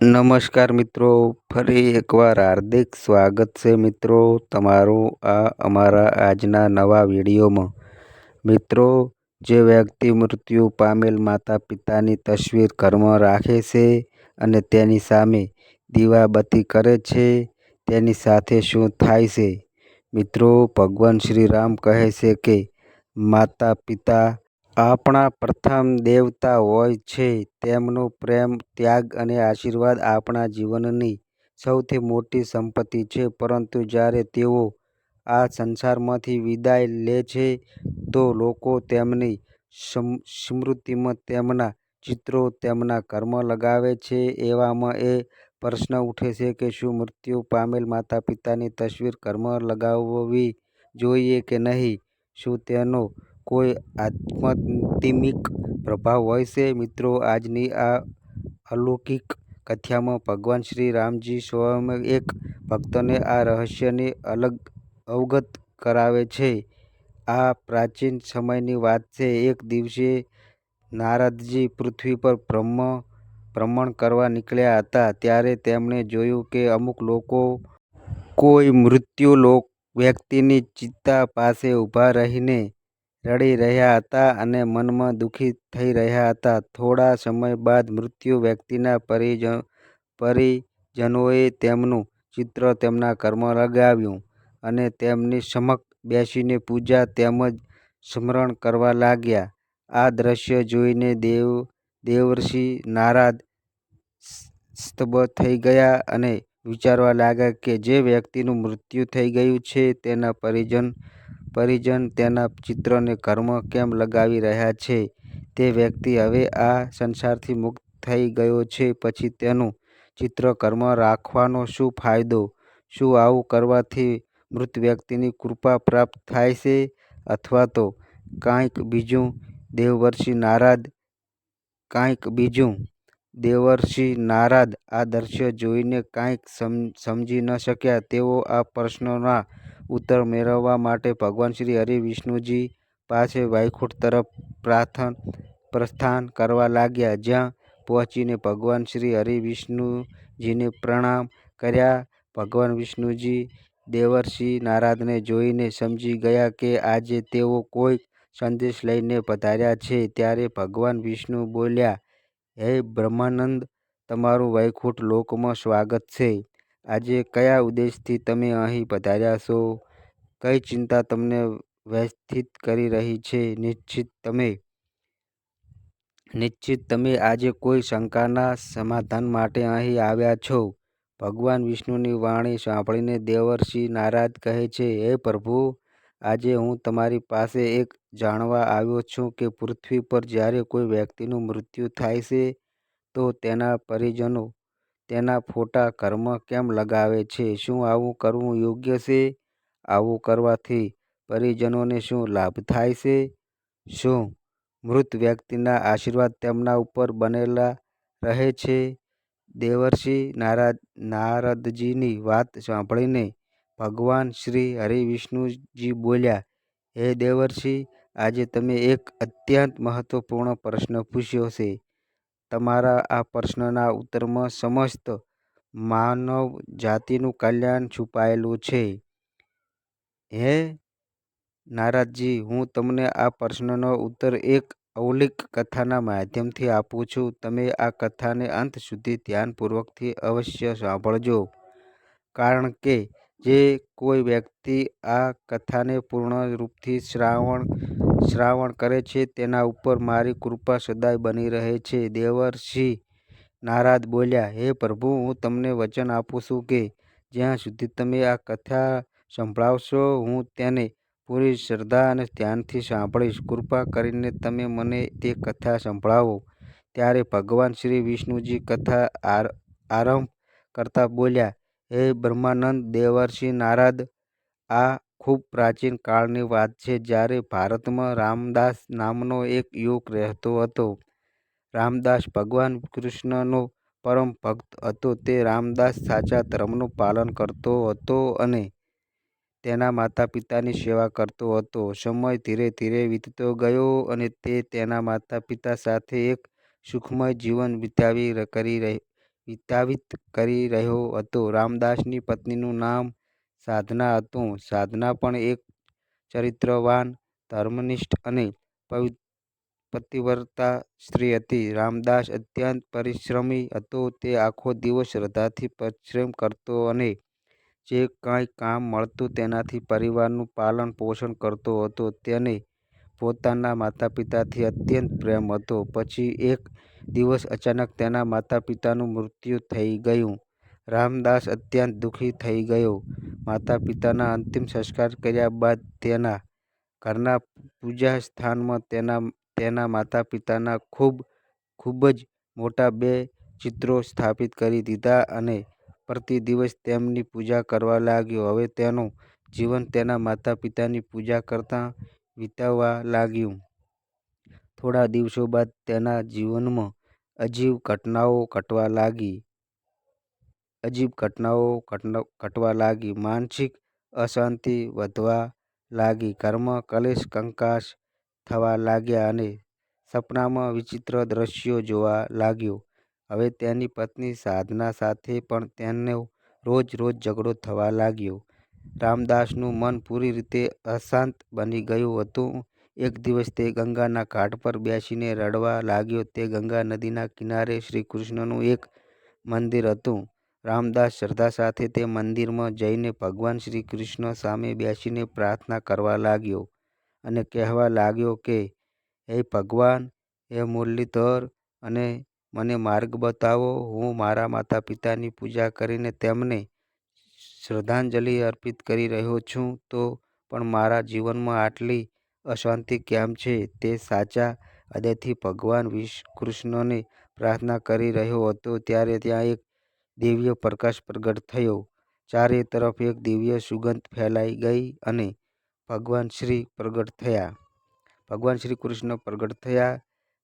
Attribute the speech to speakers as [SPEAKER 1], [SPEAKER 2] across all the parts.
[SPEAKER 1] નમસ્કાર મિત્રો, ફરી એકવાર હાર્દિક સ્વાગત છે મિત્રો તમારું આ અમારા આજના નવા વિડીયોમાં. મિત્રો, જે વ્યક્તિ મૃત્યુ પામેલ માતા પિતાની તસવીર ઘરમાં રાખે છે અને તેની સામે દીવાબત્તી કરે છે, તેની સાથે શું થાય છે? મિત્રો, ભગવાન શ્રી રામ કહે છે કે માતા પિતા આપણા પ્રથમ દેવતા હોય છે. તેમનો પ્રેમ, ત્યાગ અને આશીર્વાદ આપણા જીવનની સૌથી મોટી સંપત્તિ છે. પરંતુ જ્યારે તેઓ આ સંસારમાંથી વિદાય લે છે, તો લોકો તેમની સ્મૃતિમાં તેમના ચિત્રો તેમના ઘરમાં લગાવે છે. એવામાં એ પ્રશ્ન ઉઠે છે કે શું મૃત્યુ પામેલ માતા પિતાની તસવીર ઘરમાં લગાવવી જોઈએ કે નહીં? શું તેનો કોઈ આધ્યાત્મિક પ્રભાવ હોય છે? મિત્રો, આજની આ અલૌકિક કથામાં ભગવાન શ્રી રામજી સ્વયં એક ભક્તને આ રહસ્યની અવગત કરાવે છે. આ પ્રાચીન સમયની વાત છે. એક દિવસે નારદજી પૃથ્વી પર ભ્રમણ કરવા નીકળ્યા હતા. ત્યારે તેમણે જોયું કે અમુક લોકો કોઈ મૃત્યુ વ્યક્તિની ચિતા પાસે ઊભા રહીને રડી રહ્યા હતા અને મનમાં દુઃખી થઈ રહ્યા હતા. થોડા સમય બાદ મૃત્યુ વ્યક્તિના પરિજનોએ તેમનું ચિત્ર તેમના ઘરમાં લગાવ્યું અને તેમની સમક્ષ બેસીને પૂજા તેમજ સ્મરણ કરવા લાગ્યા. આ દ્રશ્ય જોઈને દેવર્ષિ નારદ સ્તબ્ધ થઈ ગયા અને વિચારવા લાગ્યા કે જે વ્યક્તિનું મૃત્યુ થઈ ગયું છે, તેના પરિજન તેના ચિત્રને ઘરમાં કેમ લગાવી રહ્યા છે? તે વ્યક્તિ હવે આ સંસારથી મુક્ત થઈ ગયો છે, પછી તેનું ચિત્ર ઘરમાં રાખવાનો શું ફાયદો? શું આવું કરવાથી મૃત વ્યક્તિની કૃપા પ્રાપ્ત થાય છે અથવા તો કંઈક બીજું? દેવર્ષિ નારદ આ દ્રશ્ય જોઈને કંઈ સમજી ન શક્યા. તેઓ આ પ્રશ્નોના ઉત્તર મેળવવા માટે ભગવાન શ્રી હરિ વિષ્ણુજી પાસે વૈકુંઠ તરફ પ્રસ્થાન કરવા લાગ્યા. જ્યાં પહોંચીને ભગવાન શ્રી હરિ વિષ્ણુજીને પ્રણામ કર્યા. ભગવાન વિષ્ણુજી દેવર્ષિ નારદને જોઈને સમજી ગયા કે આજે તેઓ કોઈ સંદેશ લઈને પધાર્યા છે. ત્યારે ભગવાન વિષ્ણુ બોલ્યા, હે બ્રહ્માનંદ, તમારું વૈકુંઠ લોકમાં સ્વાગત છે. આજે કયા ઉદ્દેશથી તમે અહીં પધાર્યા છો? કઈ ચિંતા તમને વ્યથિત કરી રહી છે? નિશ્ચિત તમે આજે કોઈ શંકાના સમાધાન માટે અહીં આવ્યા છો. ભગવાન વિષ્ણુની વાણી સાંભળીને દેવર્ષિ નારદ કહે છે, હે પ્રભુ, આજે હું તમારી પાસે એક જાણવા આવ્યો છું કે પૃથ્વી પર જ્યારે કોઈ વ્યક્તિનું મૃત્યુ થાય છે, તો તેના પરિજનો તેના ફોટા ઘરમાં કેમ લગાવે છે? શું આવું કરવું યોગ્ય છે? આવું કરવાથી પરિજનોને શું લાભ થાય છે? શું મૃત વ્યક્તિના આશીર્વાદ તેમના ઉપર બનેલા રહે છે? દેવર્ષિ નારદજીની વાત સાંભળીને ભગવાન શ્રી હરિ વિષ્ણુજી બોલ્યા, હે દેવર્ષિ, આજે તમે એક અત્યંત મહત્વપૂર્ણ પ્રશ્ન પૂછ્યો છે. તમારા આ પ્રશ્નના ઉત્તરમાં સમસ્ત માનવ જાતિનું કલ્યાણ છુપાયેલું છે. હે નારદજી, હું તમને આ પ્રશ્નનો ઉત્તર એક અલૌકિક કથાના માધ્યમથી આપું છું. તમે આ કથાને અંત સુધી ધ્યાનપૂર્વકથી અવશ્ય સાંભળજો, કારણ કે જે કોઈ વ્યક્તિ આ કથાને પૂર્ણ રૂપથી શ્રાવણ કરે છે, તેના ઉપર મારી કૃપા સદાય બની રહે છે. દેવર્ષિ નારદ બોલ્યા, હે પ્રભુ, હું તમને વચન આપું છું કે જ્યાં સુધી તમે આ કથા સંભળાવશો, હું તેને પૂરી શ્રદ્ધા અને ધ્યાનથી સાંભળીશ. કૃપા કરીને તમે મને તે કથા સંભળાવો. ત્યારે ભગવાન શ્રી વિષ્ણુજી કથા આરંભ કરતા બોલ્યા, હે બ્રહ્માનંદ દેવર્ષિ નારદ, આ ખૂબ પ્રાચીન કાળની વાત છે, જ્યારે ભારતમાં રામદાસ નામનો એક યુવક રહેતો હતો. રામદાસ ભગવાન કૃષ્ણનો પરમ ભક્ત હતો. તે રામદાસ સાચા ધર્મનું પાલન કરતો હતો અને તેના માતા પિતાની સેવા કરતો હતો. સમય ધીરે ધીરે વીતતો ગયો અને તે તેના માતા પિતા સાથે એક સુખમય જીવન વિતાવી વિતાવિત કરી રહ્યો હતો. રામદાસની પત્નીનું નામ સાધના હતું. સાધના પણ એક ચરિત્રવાન, ધર્મનિષ્ઠ અને પતિવ્રતા સ્ત્રી હતી. રામદાસ અત્યંત પરિશ્રમી હતો. તે આખો દિવસ શ્રદ્ધાથી પરિશ્રમ કરતો અને જે કાંઈ કામ મળતું તેનાથી પરિવારનું પાલન પોષણ કરતો હતો. તેને પોતાના માતાપિતાથી અત્યંત પ્રેમ હતો. પછી એક દિવસ અચાનક તેના માતાપિતાનું મૃત્યુ થઈ ગયું. રામદાસ અત્યંત દુઃખી થઈ ગયો. માતાપિતાના અંતિમ સંસ્કાર કર્યા બાદ તેના ઘરના પૂજા સ્થાનમાં તેના માતાપિતાના ખૂબ જ મોટા બે ચિત્રો સ્થાપિત કરી દીધા અને પ્રતિ દિવસ તેમની પૂજા કરવા લાગ્યો. હવે તેનું જીવન તેના માતાપિતાની પૂજા કરતાં વિતાવવા લાગ્યું. થોડા દિવસો બાદ તેના જીવનમાં અજીબ ઘટનાઓ ઘટવા લાગી. માનસિક અશાંતિ વધવા લાગી. ઘરમાં કલેશ કંકાસ થવા લાગ્યા અને સપનામાં વિચિત્ર દ્રશ્યો જોવા લાગ્યો. હવે તેની પત્ની સાધના સાથે પણ તેનો રોજ ઝઘડો થવા લાગ્યો. રામદાસનું મન પૂરી રીતે અશાંત બની ગયું હતું. એક દિવસ તે ગંગાના ઘાટ પર બેસીને રડવા લાગ્યો. તે ગંગા નદીના કિનારે શ્રીકૃષ્ણનું એક મંદિર હતું. રામદાસ શ્રદ્ધા સાથે તે મંદિરમાં જઈને ભગવાન શ્રીકૃષ્ણ સામે બેસીને પ્રાર્થના કરવા લાગ્યો અને કહેવા લાગ્યો કે, હે ભગવાન, હે મુરલીધર, અને મને માર્ગ બતાવો. હું મારા માતાપિતાની પૂજા કરીને તેમને શ્રદ્ધાંજલિ અર્પિત કરી રહ્યો છું, તો પણ મારા જીવનમાં આટલી અશાંતિ કેમ છે? તે સાચા હૃદયથી ભગવાન કૃષ્ણને પ્રાર્થના કરી રહ્યો હતો ત્યારે ત્યાં એક દિવ્ય પ્રકાશ પ્રગટ થયો. ચારે તરફ એક દિવ્ય સુગંધ ફેલાઈ ગઈ અને ભગવાન શ્રી કૃષ્ણ પ્રગટ થયા.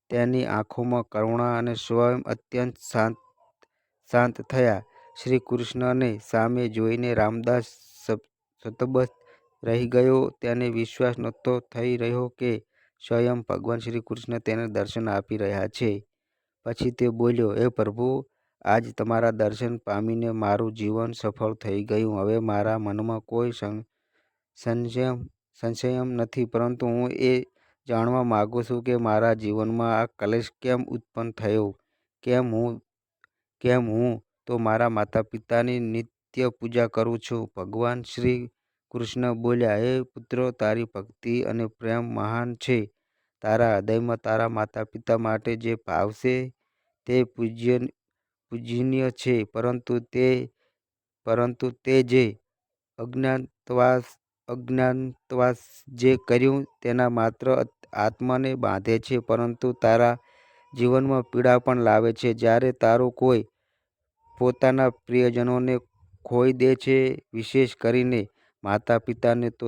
[SPEAKER 1] તેની આંખોમાં કરુણા અને સ્વયં અત્યંત શાંત થયા. શ્રી કૃષ્ણને સામે જોઈને રામદાસ સ્તબ્ધ રહી ગયો. તેને વિશ્વાસ નહોતો થઈ રહ્યો કે સ્વયં ભગવાન શ્રી કૃષ્ણ તેને દર્શન આપી રહ્યા છે. પછી તે બોલ્યો, હે પ્રભુ, આજ તમારા દર્શન પામીને મારું જીવન સફળ થઈ ગયું. હવે મારા મનમાં કોઈ સંશય નથી, પરંતુ હું એ જાણવા માંગુ છું કે મારા જીવનમાં આ કલેશ કેમ ઉત્પન્ન થયો? કેમ હું તો મારા માતાપિતાની નિત્ય પૂજા કરું છું? ભગવાન શ્રી કૃષ્ણ બોલ્યા, હે પુત્ર, તારી ભક્તિ અને પ્રેમ મહાન છે. તારા હૃદયમાં તારા માતાપિતા માટે જે ભાવ છે તે પૂજનીય છે, પરંતુ તે જે અજ્ઞાતવાસ જે કર્યું તેના માત્ર આત્માને બાંધે છે, પરંતુ તારા જીવનમાં પીડા પણ લાવે છે. જ્યારે તારું કોઈ પોતાના પ્રિયજનોને ખોઈ દે છે, વિશેષ કરીને માતાપિતાને, તો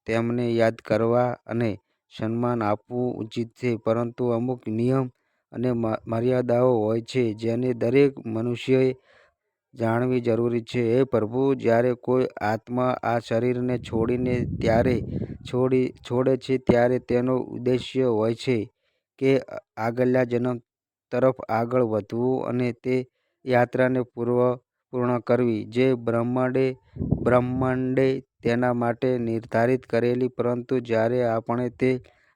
[SPEAKER 1] તેમને યાદ કરવા અને સન્માન આપવું ઉચિત છે. પરંતુ અમુક નિયમ અને મર્યાદાઓ હોય છે જેને દરેક મનુષ્યએ જાણવી જરૂરી છે. હે પ્રભુ, જ્યારે કોઈ આત્મા આ શરીરને છોડે છે ત્યારે તેનો ઉદ્દેશ્ય હોય છે કે આગલા જન્મ તરફ આગળ વધવું અને તે યાત્રાને પૂર્ણ કરવી, જે બ્રહ્માંડે તેના માટે નિર્ધારિત કરેલી. પરંતુ જ્યારે આપણે તે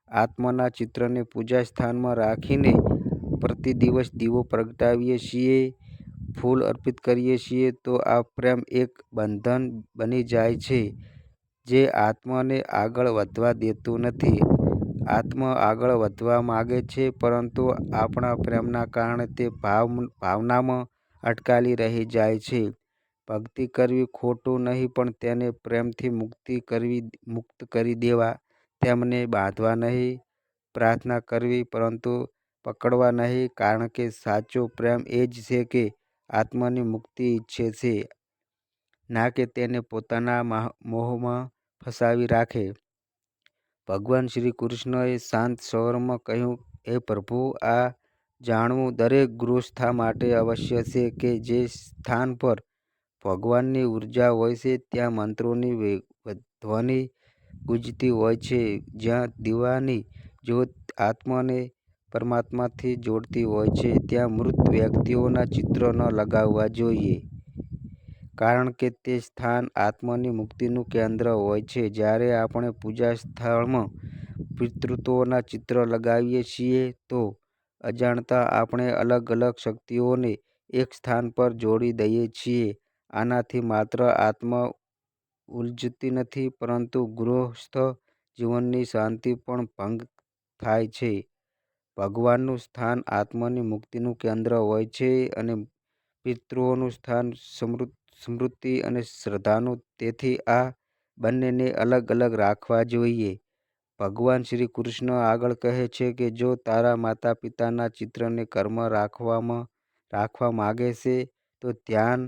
[SPEAKER 1] આત્માના ચિત્રને પૂજા સ્થાનમાં રાખીને પ્રતિ દિવસ દીવો પ્રગટાવીએ છીએ, ફૂલ અર્પિત કરીએ છીએ, તો આ પ્રેમ એક બંધન બની જાય છે જે આત્માને આગળ વધવા દેતું નથી. આત્મા આગળ વધવા માગે છે, પરંતુ આપણા પ્રેમના કારણે તે ભાવનામાં અટકાયેલી રહી જાય છે. ભક્તિ કરવી ખોટું નહીં, પણ તેને પ્રેમથી મુક્ત કરી દેવા. તેમને બાંધવા નહીં, પ્રાર્થના કરવી, પરંતુ પકડવા નહીં, કારણ કે સાચો પ્રેમ એ જ છે કે આત્માની મુક્તિ ઈચ્છે છે, ના કે તેને પોતાના મોહમાં ફસાવી રાખે. ભગવાન શ્રી કૃષ્ણએ શાંત સ્વરમાં કહ્યું, હે પ્રભુ, આ જાણવું દરેક ગૃહસ્થ માટે આવશ્યક છે કે જે સ્થાન પર ભગવાનની ઉર્જા હોય છે ત્યાં મંત્રોની ધ્વનિ ગુંજતી હોય છે. જ્યાં દીવાની જ્યોત આત્માને પરમાત્માથી જોડતી હોય છે, ત્યાં મૃત વ્યક્તિઓના ચિત્રો ન લગાવવા જોઈએ. કારણ કે તે સ્થાન આત્માની મુક્તિનું કેન્દ્ર હોય છે. જ્યારે આપણે પૂજા સ્થળમાં પિતૃઓના ચિત્ર લગાવીએ છીએ તો અજાણતા આપણે અલગ અલગ શક્તિઓને એક સ્થાન પર જોડી દઈએ છીએ. આનાથી માત્ર આત્મા ઉલઝતી નથી, પરંતુ ગૃહસ્થ જીવનની શાંતિ પણ ભંગ થાય છે. ભગવાનનું સ્થાન આત્માની મુક્તિનું કેન્દ્ર હોય છે અને પિતૃઓનું સ્થાન સ્મૃતિ અને શ્રદ્ધાનું. તેથી આ બંનેને અલગ અલગ રાખવા જોઈએ. ભગવાન શ્રી કૃષ્ણ આગળ કહે છે કે જો તારા માતા પિતાના ચિત્રને ઘરમાં રાખવા માગે છે તો ધ્યાન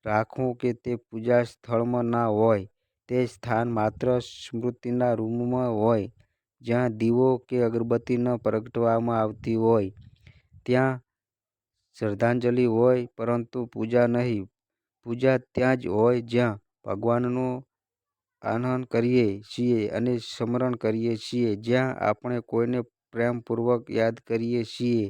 [SPEAKER 1] રાખવું કે તે પૂજા સ્થળમાં ના હોય. તે સ્થાન માત્ર સ્મૃતિના રૂમમાં હોય, જ્યાં દીવો કે અગરબત્તી ન પ્રગટાવવામાં આવતી હોય. ત્યાં શ્રદ્ધાંજલિ હોય, પરંતુ પૂજા નહીં. પૂજા ત્યાં જ હોય જ્યાં ભગવાનનું આહ્વાન કરીએ છીએ અને સ્મરણ કરીએ છીએ, જ્યાં આપણે કોઈને પ્રેમપૂર્વક યાદ કરીએ છીએ.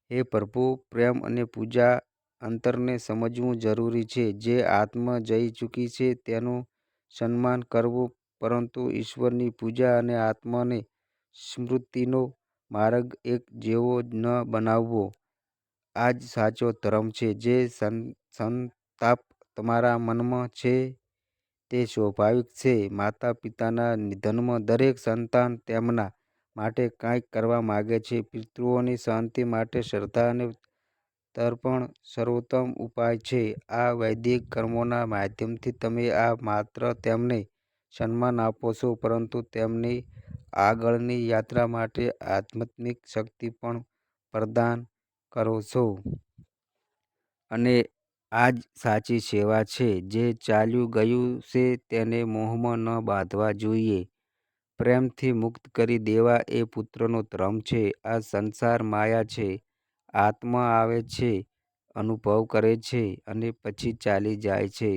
[SPEAKER 1] હે પ્રભુ, પ્રેમ અને પૂજા અંતરને સમજવું જરૂરી છે. જે આત્મા જઈ ચૂકી છે તેનું સન્માન કરવું, પરંતુ ઈશ્વરની પૂજા અને આત્માને સ્મૃતિનો માર્ગ એક જેવો ન બનાવવો. આ જ સાચો ધર્મ છે. જે સંતાપ તમારા મનમાં છે તે સ્વાભાવિક છે. માતા પિતાના નિધનમાં દરેક સંતાન તેમના માટે કંઈક કરવા માગે છે. પિતૃઓની શાંતિ માટે શ્રદ્ધા અને તર્પણ સર્વોત્તમ ઉપાય છે. આ વૈદિક કર્મોના માધ્યમથી તમે આ માત્ર તેમને સન્માન આપો છો, પરંતુ તેમની આગળની યાત્રા માટે આધ્યાત્મિક શક્તિ પણ પ્રદાન કરો છો. અને આ જ સાચી સેવા છે. જે ચાલ્યું ગયું છે તેને મોહમાં ન બાંધવા જોઈએ. પ્રેમથી મુક્ત કરી દેવા એ પુત્રનો ધર્મ છે. આ સંસાર માયા છે. આત્મા આવે છે, અનુભવ કરે છે અને પછી ચાલી જાય છે.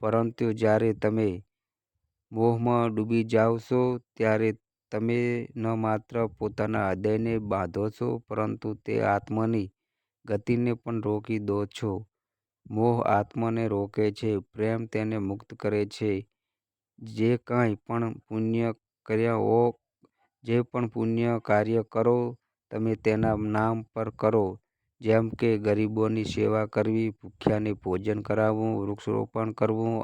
[SPEAKER 1] પરંતુ જ્યારે તમે મોહમાં ડૂબી જાઓ છો, ત્યારે તમે ન માત્ર પોતાના હૃદયને બાંધો છો, પરંતુ તે આત્માની ગતિને પણ રોકી દો છો. મોહ આત્માને રોકે છે, પ્રેમ તેને મુક્ત કરે છે. જે પણ પુણ્ય કાર્ય કરો, તમે તેના નામ પર કરો. જેમ કે ગરીબોની સેવા કરવી, ભૂખ્યાને ભોજન કરાવવું, વૃક્ષારોપણ કરવું.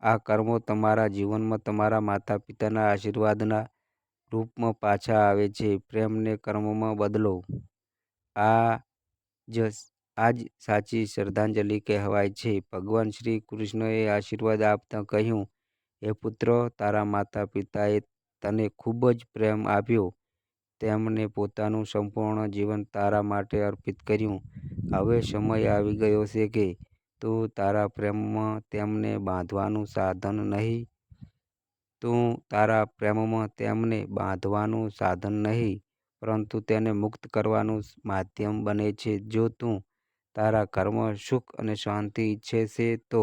[SPEAKER 1] આ કર્મો તમારા જીવનમાં તમારા માતા પિતાના આશીર્વાદના રૂપમાં પાછા આવે છે. પ્રેમને કર્મમાં બદલો. આ જ સાચી શ્રદ્ધાંજલિ કહેવાય છે. ભગવાન શ્રી કૃષ્ણએ આશીર્વાદ આપતા કહ્યું, હે પુત્ર, તારા માતા પિતાએ તને ખૂબ જ પ્રેમ આપ્યો. તેમણે પોતાનું સંપૂર્ણ જીવન તારા માટે અર્પિત કર્યું. હવે સમય આવી ગયો છે કે તું તારા પ્રેમમાં તેમને બાંધવાનું સાધન નહીં, પરંતુ તેને મુક્ત કરવાનું માધ્યમ બને છે. જો તું તારા ઘરમાં સુખ અને શાંતિ ઈચ્છે છે, તો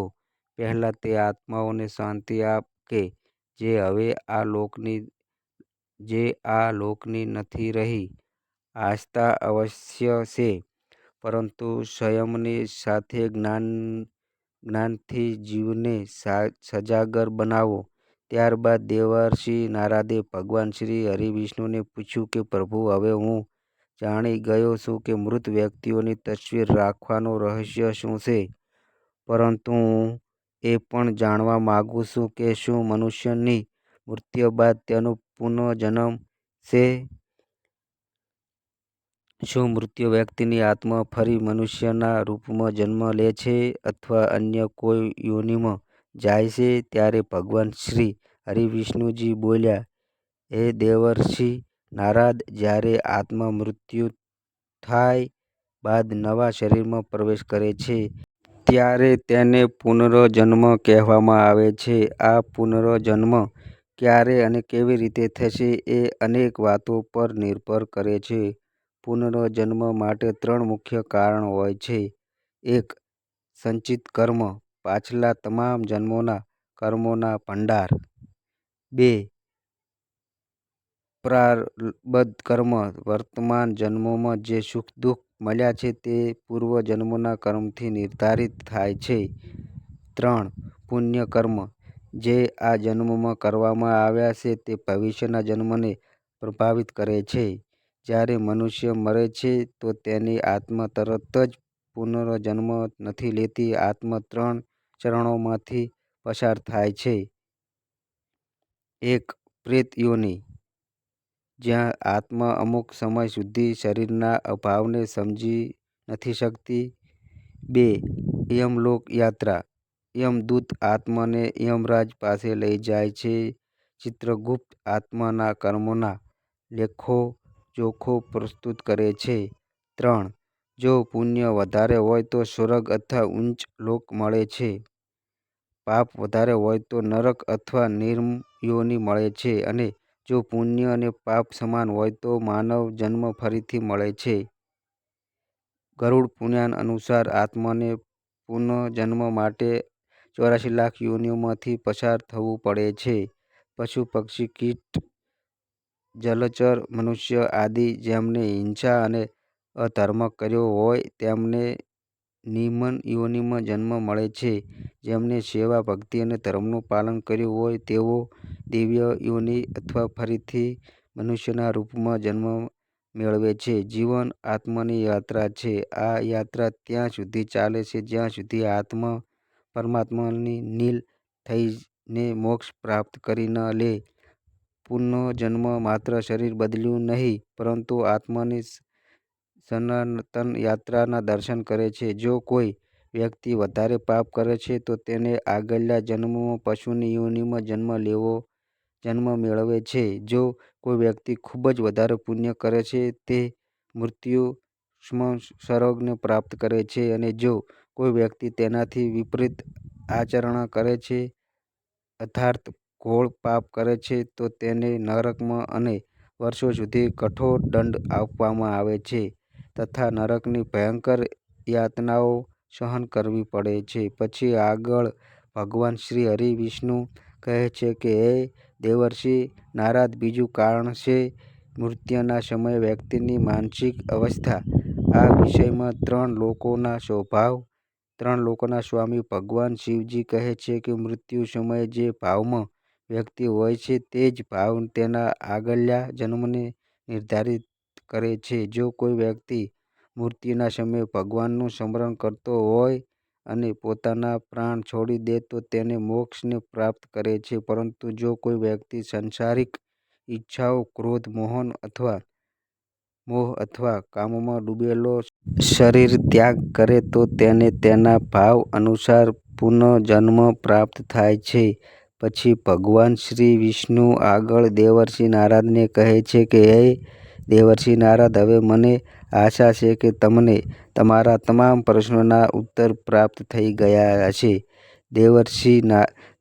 [SPEAKER 1] પહેલા તે આત્માઓને શાંતિ આપ કે જે હવે આ લોકની નથી રહી. આસ્થા અવશ્ય છે, પરંતુ સંયમની સાથે જ્ઞાનથી જીવને સજાગર બનાવો. ત્યારબાદ દેવર્ષિ નારદે ભગવાન શ્રી હરિવિષ્ણુને પૂછ્યું કે પ્રભુ, હવે હું જાણી ગયો છું કે મૃત વ્યક્તિઓની તસવીર રાખવાનું રહસ્ય શું છે. પરંતુ હું એ પણ જાણવા માંગુ છું કે શું મનુષ્યની મૃત્યુ બાદ તેનો પુનર્જન્મ છે? શું મૃત વ્યક્તિની આત્મા ફરી મનુષ્યના રૂપમાં જન્મ લે છે અથવા અન્ય કોઈ યોનિમાં જાય છે? ત્યારે ભગવાન શ્રી હરિવિષ્ણુજી બોલ્યા, હે દેવર્ષિ નારદ, જ્યારે આત્મા મૃત્યુ થાય બાદ નવા શરીરમાં પ્રવેશ કરે છે, ત્યારે તેને પુનર્જન્મ કહેવામાં આવે છે. આ પુનર્જન્મ ક્યારે અને કેવી રીતે થશે એ અનેક વાતો પર નિર્ભર કરે છે. પુનર્જન્મ માટે 3 મુખ્ય કારણ હોય છે. 1. સંચિત કર્મ, પાછલા તમામ જન્મોના કર્મોના ભંડાર. 2. પ્રારબ્ધ કર્મ વર્તમાન જન્મોમાં જે સુખ દુઃખ મળ્યા છે તે પૂર્વ જન્મોના કર્મથી નિર્ધારિત થાય છે. 3. પુણ્ય કર્મ જે આ જન્મમાં કરવામાં આવ્યા છે તે ભવિષ્યના જન્મને પ્રભાવિત કરે છે. જ્યારે મનુષ્ય મરે છે તો તેની આત્મા તરત જ પુનર્જન્મ નથી લેતી. આત્મા 3 ચરણોમાંથી પસાર થાય છે. 1. પ્રેત યોનિ જ્યાં આત્મા અમુક સમય સુધી શરીરના અભાવને સમજી નથી શકતી. 2. યમલોક યાત્રા યમદૂત આત્માને યમરાજ પાસે લઈ જાય છે. ચિત્રગુપ્ત આત્માના કર્મોના લેખો-જોખો પ્રસ્તુત કરે છે. 3. જો પુણ્ય વધારે હોય તો સ્વર્ગ અથવા ઉચ્ચ લોક મળે છે. પાપ વધારે હોય તો નરક અથવા નિમ્ન યોનિ મળે છે. અને જો પુણ્ય અને પાપ સમાન હોય તો માનવ જન્મ ફરીથી મળે છે. ગરુડ પુરાણ અનુસાર આત્માને પુનર્જન્મ માટે 84 લાખ યોનિઓમાંથી પસાર થવું પડે છે. પશુ પક્ષી કીટ જલચર મનુષ્ય આદિ જેમણે હિંસા અને અધર્મ કર્યો હોય તેમને નિમ્ન યોનિમાં જન્મ મળે છે. જેમણે સેવા ભક્તિ અને ધર્મનું પાલન કર્યું હોય તેઓ દિવ્ય યોનિ અથવા ફરીથી મનુષ્યના રૂપમાં જન્મ મેળવે છે. જીવન આત્માની યાત્રા છે. આ યાત્રા ત્યાં સુધી ચાલે છે જ્યાં સુધી આત્મા પરમાત્માની લીન થઈને મોક્ષ પ્રાપ્ત કરી ન લે. પુનર્જન્મ માત્ર શરીર બદલ્યું નહીં પરંતુ આત્માની સનાતન યાત્રાના દર્શન કરે છે. જો કોઈ વ્યક્તિ વધારે પાપ કરે છે તો તેને આગલા જન્મમાં પશુની યોનિમાં જન્મ મેળવે છે. જો કોઈ વ્યક્તિ ખૂબ જ વધારે પુણ્ય કરે છે તે મૃત્યુ સ્વર્ગને પ્રાપ્ત કરે છે. અને જો કોઈ વ્યક્તિ તેનાથી વિપરીત આચરણ કરે છે અર્થાત ઘોર પાપ કરે છે તો તેને નરકમાં અને વર્ષો સુધી કઠોર દંડ આપવામાં આવે છે તથા નરકની ભયંકર યાતનાઓ સહન કરવી પડે છે. પછી આગળ ભગવાન શ્રી હરિ વિષ્ણુ કહે છે કે હે દેવર્ષિ નારદ બીજું કારણ છે મૃત્યુના સમયે વ્યક્તિની માનસિક અવસ્થા. આ વિષયમાં 3 લોકોના સ્વામી ભગવાન શિવજી કહે છે કે મૃત્યુ સમયે જે ભાવમાં વ્યક્તિ હોય છે તે જ ભાવ તેના આગલા જન્મને નિર્ધારિત કરે છે. જો કોઈ વ્યક્તિ મૃત્યુના સમયે ભગવાનનું સ્મરણ કરતો હોય અને પોતાના પ્રાણ છોડી દે તો તેને મોક્ષને પ્રાપ્ત કરે છે. પરંતુ જો કોઈ વ્યક્તિ સંસારિક ઈચ્છાઓ ક્રોધ મોહ અથવા કામમાં ડૂબેલો શરીર ત્યાગ કરે તો તેને તેના ભાવ અનુસાર પુનર્જન્મ પ્રાપ્ત થાય છે. પછી ભગવાન શ્રી વિષ્ણુ આગળ દેવર્ષિ નારદને કહે છે કે હે દેવર્ષિ નારદ હવે મને આશા છે કે તમને તમારા તમામ પ્રશ્નોના ઉત્તર પ્રાપ્ત થઈ ગયા હશે. દેવર્ષિ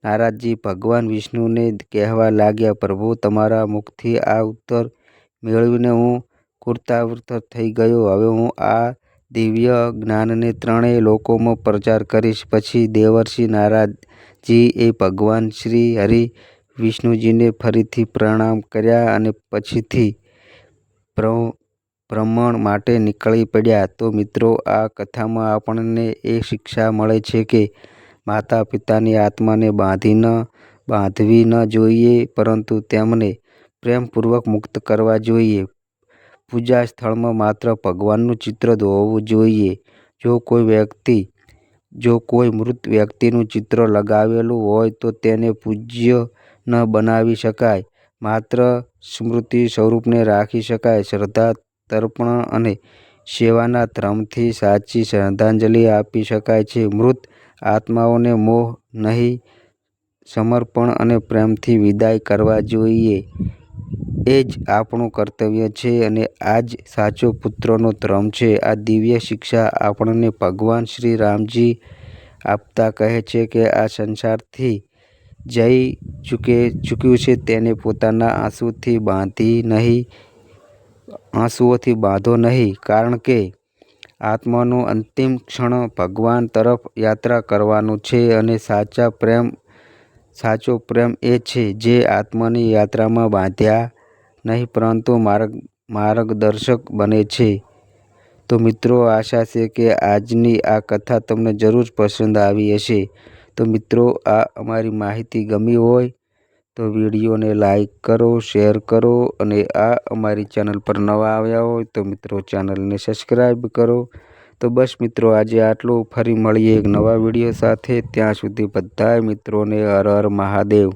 [SPEAKER 1] નારદજી ભગવાન વિષ્ણુને કહેવા લાગ્યા પ્રભુ તમારા મુખથી આ ઉત્તર મેળવીને હું કૃતાર્થ થઈ ગયો. હવે હું આ દિવ્ય જ્ઞાનને 3 લોકોમાં પ્રચાર કરીશ. પછી દેવર્ષિ નારદજી એ ભગવાન શ્રી હરિ વિષ્ણુજીને ફરીથી પ્રણામ કર્યા અને પછીથી ભ્રમણ માટે નીકળી પડ્યા. તો મિત્રો આ કથામાં આપણને એ શિક્ષા મળે છે કે માતા પિતાની આત્માને બાંધવી ન જોઈએ પરંતુ તેમને પ્રેમપૂર્વક મુક્ત કરવા જોઈએ. પૂજા સ્થળમાં માત્ર ભગવાનનું ચિત્ર જ હોવું જોઈએ. જો કોઈ મૃત વ્યક્તિનું ચિત્ર લગાવેલું હોય તો તેને પૂજ્ય ન બનાવી શકાય. માત્ર સ્મૃતિ સ્વરૂપે રાખી શકાય. શ્રદ્ધા તર્પણ અને સેવાના ધર્મથી સાચી શ્રદ્ધાંજલિ આપી શકાય છે. મૃત આત્માઓને મોહ નહીં સમર્પણ અને પ્રેમથી વિદાય કરવા જોઈએ. એ જ આપણું કર્તવ્ય છે અને આ જ સાચો પુત્રનો ધર્મ છે. આ દિવ્ય શિક્ષા આપણને ભગવાન શ્રી રામજી આપતા કહે છે કે આ સંસારથી જઈ ચૂક્યું છે તેને પોતાના આંસુઓથી બાંધો નહીં. કારણ કે આત્માનું અંતિમ ક્ષણ ભગવાન તરફ યાત્રા કરવાનું છે અને સાચો પ્રેમ એ છે જે આત્માની યાત્રામાં બાંધ્યા નહીં પરંતુ માર્ગદર્શક બને છે. તો મિત્રો, આશા છે કે આજની આ કથા તમને જરૂર પસંદ આવી હશે. તો મિત્રો, આ અમારી માહિતી ગમી હોય તો વિડીયોને લાઈક કરો, શેર કરો અને આ અમારી ચેનલ પર નવા આવ્યા હોય તો મિત્રો ચેનલને સબસ્ક્રાઈબ કરો. તો બસ મિત્રો, આજે આટલું. ફરી મળીએ એક નવા વિડીયો સાથે. ત્યાં સુધી બધાય મિત્રોને હર હર મહાદેવ.